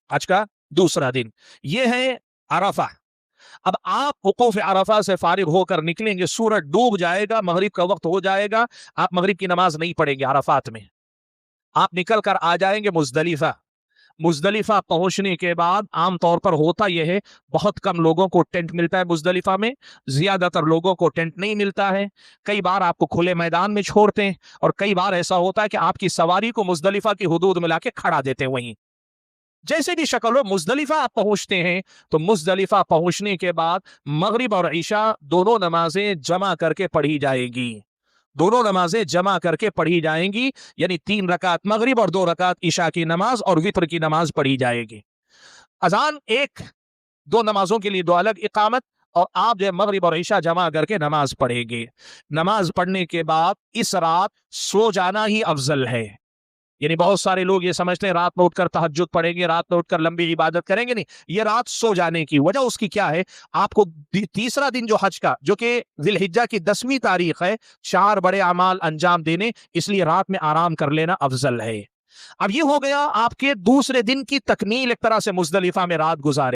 हज का दूसरा दिन, ये है अरफा। अब आप वकूफ अरफा से फारिग होकर निकलेंगे, सूरज डूब जाएगा, मगरिब का वक्त हो जाएगा, आप मगरिब की नमाज नहीं पढ़ेंगे अरफात में। आप निकल कर आ जाएंगे मुजदलिफा। मुजदलिफा पहुंचने के बाद आमतौर पर होता यह है, बहुत कम लोगों को टेंट मिलता है मुजदलिफा में, ज्यादातर लोगों को टेंट नहीं मिलता है। कई बार आपको खुले मैदान में छोड़ते हैं, और कई बार ऐसा होता है कि आपकी सवारी को मुजदलिफा की हुदूद में लाके खड़ा देते हैं वहीं। जैसे भी शक्ल हो, मुजदलिफा आप पहुंचते हैं, तो मुजदलिफा पहुंचने के बाद मगरिब और ईशा दोनों नमाजें जमा करके पढ़ी जाएगी। दोनों नमाजें जमा करके पढ़ी जाएंगी, यानी 3 रकात मगरिब और 2 रकात ईशा की नमाज और वित्र की नमाज पढ़ी जाएगी। अजान एक, 2 नमाजों के लिए 2 अलग इकामत, और आप जो मगरिब और ईशा जमा करके नमाज पढ़ेंगे। नमाज पढ़ने के बाद इस रात सो जाना ही अफजल है। यानी बहुत सारे लोग ये समझते हैं रात में उठकर तहज्जुद पढ़ेंगे, रात में उठकर लंबी इबादत करेंगे। नहीं, ये रात सो जाने की वजह उसकी क्या है, आपको तीसरा दिन जो हज का, जो कि जिलहिज्जा की 10वीं तारीख है, 4 बड़े अमाल अंजाम देने, इसलिए रात में आराम कर लेना अफजल है। अब ये हो गया आपके दूसरे दिन की तकमील, एक तरह से मुजदलिफा में रात गुजारे।